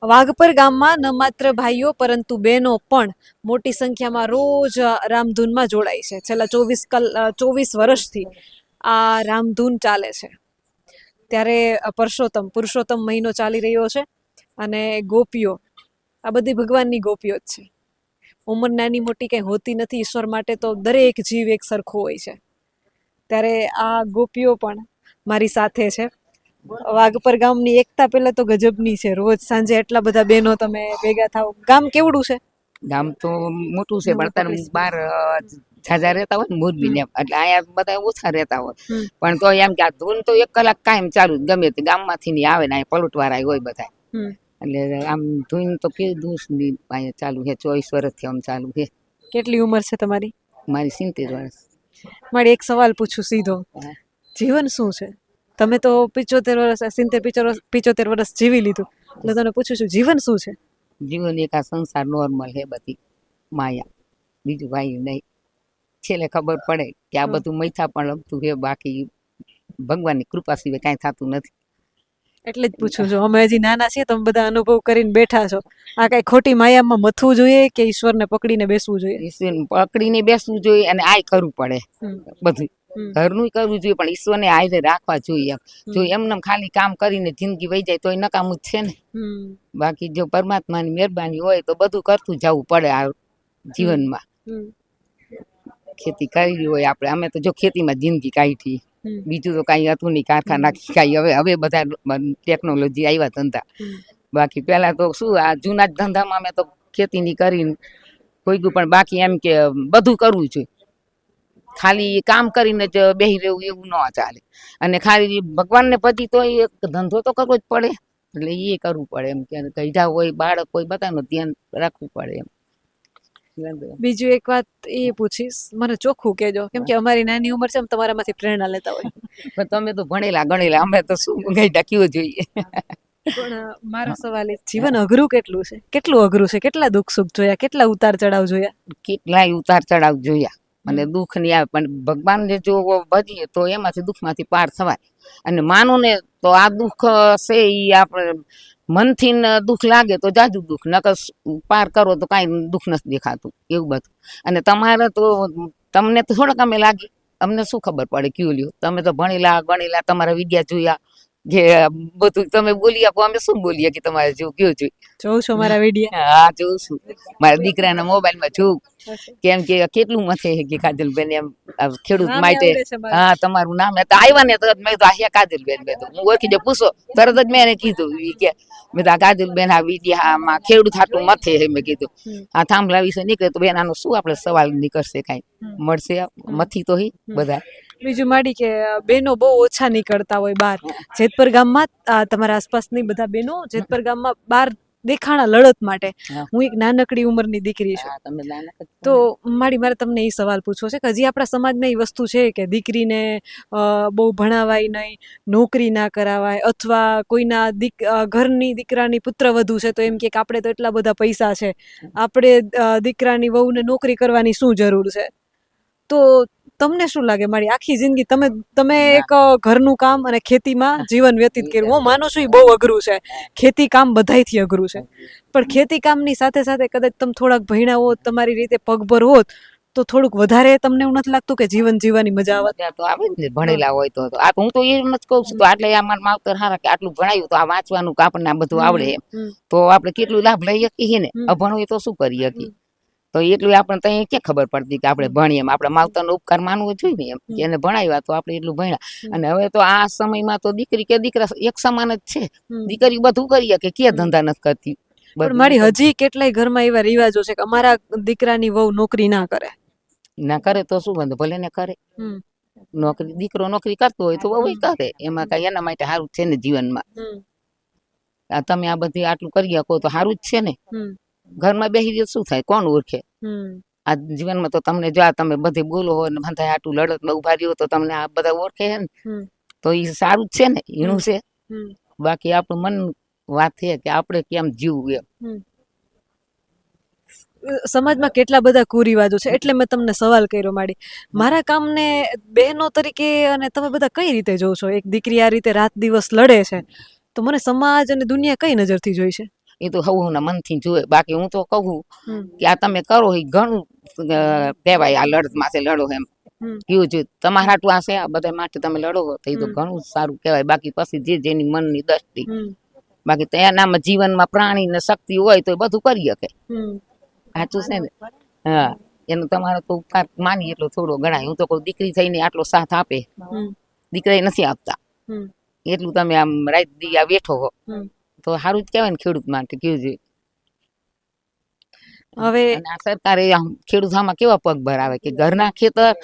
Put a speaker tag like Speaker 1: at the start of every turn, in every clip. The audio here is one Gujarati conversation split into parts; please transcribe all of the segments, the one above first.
Speaker 1: વાઘપર ગામમાં ન માત્ર ભાઈઓ પરંતુ બહેનો પણ મોટી સંખ્યામાં રોજ રામધૂનમાં જોડાય છે. છેલ્લા 24 વર્ષથી આ રામધૂન ચાલે છે. ત્યારે પુરુષોત્તમ મહિનો ચાલી રહ્યો છે અને ગોપીઓ આ બધી ભગવાનની ગોપીઓ જ છે. ઉંમર નાની મોટી કંઈ હોતી નથી. ઈશ્વર માટે તો દરેક જીવ એક સરખો હોય છે. ત્યારે આ ગોપીઓ પણ મારી સાથે છે. વાઘપર ગામની એકતા પેલા તો ગજબની છે. રોજ સાંજે એટલા બધા બહેનો તમે ભેગા થાવ. ગામ કેવડું છે?
Speaker 2: ગામ તો મોટું છે પણ અત્યારે બાર ઝાઝા રહેતા હોય ને મોરબી ને એટલે અહીંયા બધા ઓછા રહેતા હોય પણ તો એમ કે આ ધૂન તો 1 કલાક કાયમ ચાલુ જ ગમે તે ગામમાંથી ની આવે ને અહીંયા પલોટવાળા હોય બધા એટલે આમ ધૂન તો કેવી દૂષની અહીંયા ચાલુ છે. 24 વર્ષથી આમ ચાલુ છે.
Speaker 1: કેટલી ઉંમર છે તમારી?
Speaker 2: મારી 70 વર્ષ.
Speaker 1: મારી એક સવાલ પૂછું સીધો. જીવન શું છે? તમે તો 75 વર્ષ 75 વર્ષ જીવી લીધું એટલે તને પૂછું છું જીવન શું છે?
Speaker 2: જીવન એક આ સંસાર નોર્મલ છે. બધી માયા, બીજું ભાઈ નહીં. છેલ્લે ખબર પડે કે આ બધું મૈથા પણ લગતું છે. બાકી ભગવાનની કૃપા સિવાય કાંઈ થતું નથી.
Speaker 1: એટલે જ પૂછું છું. અમે હજી નાના છીએ, તમે બધા અનુભવ કરીને બેઠા છો. આ કઈ ખોટી માયામાં મથવું જોઈએ કે ઈશ્વરને પકડીને બેસવું જોઈએ?
Speaker 2: ઈશ્વરને પકડીને બેસવું જોઈએ અને આય કરવું પડે. બધું ઘરનું કરવું જોઈએ પણ ઈશ્વરને આયરે રાખવા જોઈએ. જો એમને ખાલી કામ કરીને જિંદગી વહી જાય તો એ નકામું જ છે ને. બાકી જો પરમાત્માની મહેરબાની હોય તો બધું કરતું જવું પડે આ જીવનમાં. ખેતી કરી હોય આપણે. અમે તો જો ખેતીમાં જિંદગી કાઢી. બીજું તો કાંઈ હતું નહીં. કારખાના કાંઈ હવે બધા ટેકનોલોજી આવ્યા ધંધા. બાકી પહેલા તો શું આ જૂના જ ધંધામાં અમે તો ખેતીની કરીને કોઈ પણ બાકી એમ કે બધું કરવું જોઈએ. ખાલી કામ કરીને જ બેહી રહેવું એવું ન ચાલે. અને ખાલી ભગવાનને પછી તો એક ધંધો તો કરવો જ પડે એટલે એ કરવું પડે એમ કે ગઈઢા હોય બાળક હોય બધાનું ધ્યાન રાખવું પડે એમ.
Speaker 1: બીજું એક વાત એ પૂછીશ, મને ચોખ્ખું કહેજો કેમ કે અમારી નાની ઉંમર છે, તમારામાંથી પ્રેરણા લેતા હોય.
Speaker 2: પણ તમે તો ભણેલા ગણેલા, અમે તો શું ગઈઢા કેવું જોઈએ.
Speaker 1: પણ મારો સવાલ એ જીવન અઘરું કેટલું છે? કેટલું અઘરું છે? કેટલા દુઃખ સુખ જોયા? કેટલા ઉતાર ચડાવ જોયા?
Speaker 2: કેટલાય ઉતાર ચડાવ જોયા અને દુઃખ ની આવે પણ ભગવાનને જો ભજીએ તો એમાંથી દુઃખમાંથી પાર થવાય. અને માનો ને તો આ દુઃખ છે એ આપણે મનથી દુઃખ લાગે તો જાજુ દુઃખ, નકર પાર કરો તો કાંઈ દુઃખ નથી દેખાતું એવું બધું. અને તમારે તો તમને તો થોડાક અમે લાગી, અમને શું ખબર પડે કયું લ્યો. તમે તો ભણેલા ગણેલા, તમારા વિદ્યા જોયા જે બધું તમે બોલી આપો. અમે શું બોલીએ કે તમારે જેવું કયું જોઈએ.
Speaker 1: જોઉં છો મારા વિડિયા?
Speaker 2: હા જોઉં છું. મારા દીકરાના મોબાઈલમાં જોઉં કેમ કે કેટલું મથે કે કાજલબેન એમ ખેડૂત માટે. હા તમારું નામ આવ્યા ને તરત મેં તો આ કાજલબેન. મેં તો હું ઓળખી જાય પૂછો તરત જ મેં એને કીધું કે મેં તો આ કાજલબેન આ વિદ્યામાં ખેડૂત હાટું મથે છે. મેં કીધું આ થાંભલા વિશે નીકળે તો બેન આનો શું આપણે સવાલ નીકળશે? કાંઈ મળશે મથી તો બધા.
Speaker 1: બીજું માડી કે બહેનો બહુ ઓછા નીકળતા હોય બહાર. જેતપર ગામમાં તમારા આસપાસની બધા બહેનો જેતપર ગામમાં બહાર દેખાણા લડત માટે. હું એક નાનકડી ઉંમરની દીકરી છું. તો મારે તમને એ સવાલ પૂછવો છે કે હજી આપણા સમાજમાં એ વસ્તુ છે કે દીકરીને બહુ ભણાવાય નહીં, નોકરી ના કરાવાય, અથવા કોઈના ઘરની દીકરાની પુત્રવધુ છે તો એમ કે આપણે તો એટલા બધા પૈસા છે, આપણે દીકરાની વહુને નોકરી કરવાની શું જરૂર છે? તો તમને શું લાગે મારી આખી જિંદગી તમે એક ઘરનું કામ અને ખેતીમાં જીવન વ્યતીત કર્યું. હું માનું છું એ બહુ અઘરું છે. ખેતી કામ બધાયથી અઘરું છે. પણ ખેતી કામની સાથે સાથે કદાચ તમે થોડાક ભણ્યા હોત, તમારી રીતે પગભર હોત તો થોડુંક વધારે તમને એવું નથી લાગતું કે જીવન જીવવાની મજા આવે?
Speaker 2: તો આવે ને ભણેલા હોય તો. હું તો એમ જ કહું છું તો આટલે અમારા માવતર હારા કે આટલું ભણાયું તો આ વાંચવાનું કે આપણને બધું આવડે એમ તો આપણે કેટલું લાભ લઈ શકીએ ને. અભણ હોય તો શું કરી શકીએ? તો એટલું આપણે ત્યાં ક્યાં ખબર પડતી કે આપણે ભણીએ એમ. આપણે માવતરનો ઉપકાર માનવો જોઈએ ને એમ કે એને ભણાવ્યા તો આપણે એટલું ભણ્યા. અને હવે તો આ સમયમાં તો દીકરી કે દીકરા એક સમાન જ છે. દીકરી બધું કરી શકે, કે ધંધા નથી કરતી.
Speaker 1: પણ મારી હજી કેટલાય ઘરમાં એવા રિવાજો છે કે અમારા દીકરાની વહુ નોકરી ના કરે.
Speaker 2: ના કરે તો શું વાંધો, ભલે ને કરે. નોકરી દીકરો નોકરી કરતો હોય તો વહુ કરે. એમાં કઈ એના માટે સારું છે ને જીવનમાં. તમે આ બધી આટલું કરી શકો તો સારું જ છે ને. ઘરમાં બેસી શું થાય? કોણ ઓળખે? આ જીવનમાં તો તમને જો તમે બધે બોલો હોય ને બધા આટલું લડતમાં ઉભા રહ્યો તો તમને આ બધા ઓળખે છે ને તો એ સારું જ છે ને. એનું છે. બાકી આપણું મન વાત છે કે આપણે કેમ જીવવું એમ.
Speaker 1: સમાજમાં કેટલા બધા કુરિવાજો છે એટલે મેં તમને સવાલ કર્યો માડી. મારા કામને બહેનો તરીકે અને તમે બધા કઈ રીતે જોવો છો? એક દીકરી આ રીતે રાત દિવસ લડે છે તો મને સમાજ અને દુનિયા કઈ નજરથી જોઈ છે?
Speaker 2: એ તો હવના મનથી જોવે. બાકી હું તો કહું
Speaker 1: હમ.
Speaker 2: કે આ તમે કરો એ ઘણું કહેવાય. આ લડત માથે લડો એમ
Speaker 1: હમ.
Speaker 2: કેવું જોઈએ તમારા હાટું આ છે આ બધા માટે તમે લડો તો એ તો ઘણું સારું કહેવાય. બાકી પછી જે જેની મનની દ્રષ્ટિ.
Speaker 1: હમ.
Speaker 2: બાકી તો એનામાં જીવનમાં પ્રાણી ને શક્તિ હોય તો એ બધું કરી શકે.
Speaker 1: હમ.
Speaker 2: સાચું છે ને. હા એનો તમારો તો ઉપકાર માની એટલો થોડો ગણાય. હું તો કોઈ દીકરી થઈને આટલો સાથ આપે
Speaker 1: હમ.
Speaker 2: દીકરા નથી આપતા
Speaker 1: હમ.
Speaker 2: એટલું તમે આમ રાત દી આ બેઠો હો
Speaker 1: હમ.
Speaker 2: તો સારું જ કહેવાય ને ખેડૂત માટે. કેવું જોઈએ
Speaker 1: હવે
Speaker 2: અને આ સરકારે આમ ખેડૂત આમાં કેવા પગ ભરાવે કે ઘરના ખેતર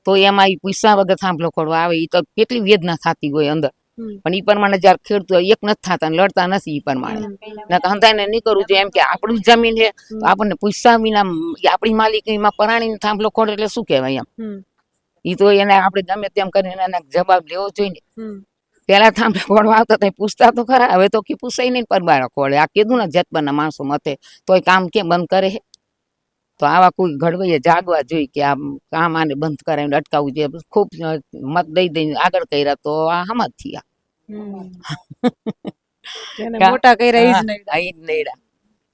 Speaker 2: તો એમાં ઈ પૈસા વગર થાંભલો ખોડવા આવે. ઈ તો કેટલી વેદના થતી હોય અંદર.
Speaker 1: હમ.
Speaker 2: પણ ઈ પ્રમાણે જયારે ખેડૂત એક નથી થતા ને લડતા નથી ઈ પ્રમાણે હંધાઈને નહીં કરવું જોઈએ. એમ કે આપણી જમીન છે તો આપણને પૈસા વિના આપણી માલિકીમાં પરાણીને થાંભલો ખોડે એટલે શું કહેવાય એમ.
Speaker 1: હમ.
Speaker 2: ઈ તો એને આપણે ગમે તેમ કરીને એને જવાબ લેવો જોઈએ ને.
Speaker 1: હમ.
Speaker 2: પેલા થાંભલે ખોડવા આવતા તો પૂછતા તો ખરા. હવે તો કે પૂછાય નહીં પરબારા ખોડે. આ કીધું ને જતપરના માણસો મતે તોય કામ કેમ બંધ કરે છે. તો આવા કોઈ ઘડવૈયે જાગવા જોઈએ કે આ કામ આને બંધ કરાવીને અટકાવવું જોઈએ. ખૂબ મત દઈ દઈને આગળ કર્યા તો આ હમત થયા.
Speaker 1: જેને મોટા કર્યા ઈ જ નહીં.
Speaker 2: ઈ જ નૈડા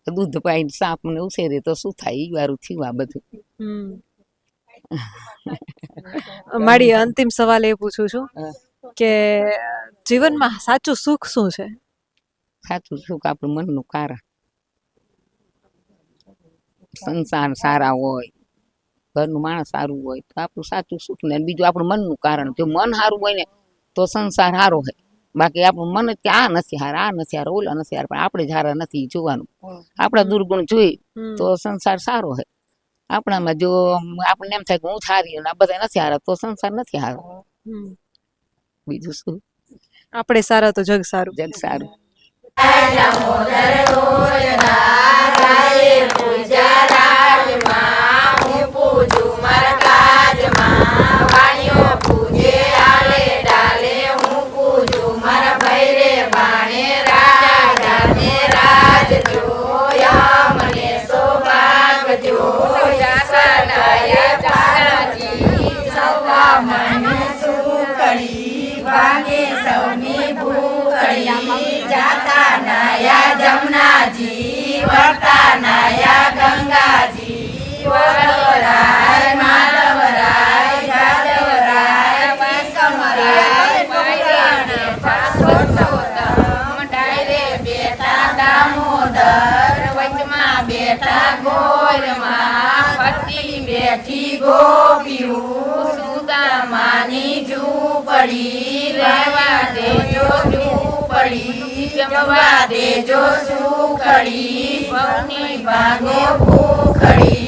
Speaker 2: દૂધ પાઈને સાપ ને ઉછેરે તો શું થાય. ઈ વારું થયું આ બધું.
Speaker 1: મારી અંતિમ સવાલ એ પૂછું છું કે જીવનમાં સાચું સુખ શું છે?
Speaker 2: સાચું સુખ આપણું મનનું કારણ. સંસાર સારા હોય ઘરનું માણસ સારું હોય તો આપણું સાચું સુખ ને બીજું આપણું મનનું કારણ. જો મન સારું હોય ને તો સંસાર સારો હોય. બાકી આપણું મન જ કે આ નથી હારા આ નથી હારા ઓલા નથી હારા પણ આપણે જ હારા નથી જોવાનું. આપણા દુર્ગુણ જોઈ તો સંસાર સારો હોય. આપણામાં જો આપણને એમ થાય કે હું સારી અને આ બધા નથી હારા તો સંસાર નથી હારો. બીજું શું
Speaker 1: આપણે સારા તો જગ સારું.
Speaker 2: જગ સારું.
Speaker 3: જમનાજી વરતા નાયા ગંગાજી વડોરાય માધવરાય જાદવરાય કમરાય મૈરાને પાસોતમ ડાયરે બેઠા દામોદર વચમાં બેઠા ગોરમાં પતિ બેઠી ગોપીયું સુદામાની ઝૂંપડી રહેવા દેજો ઝૂંપડી જમવા દેજો સુખડી પગની ભાગે ભૂખડી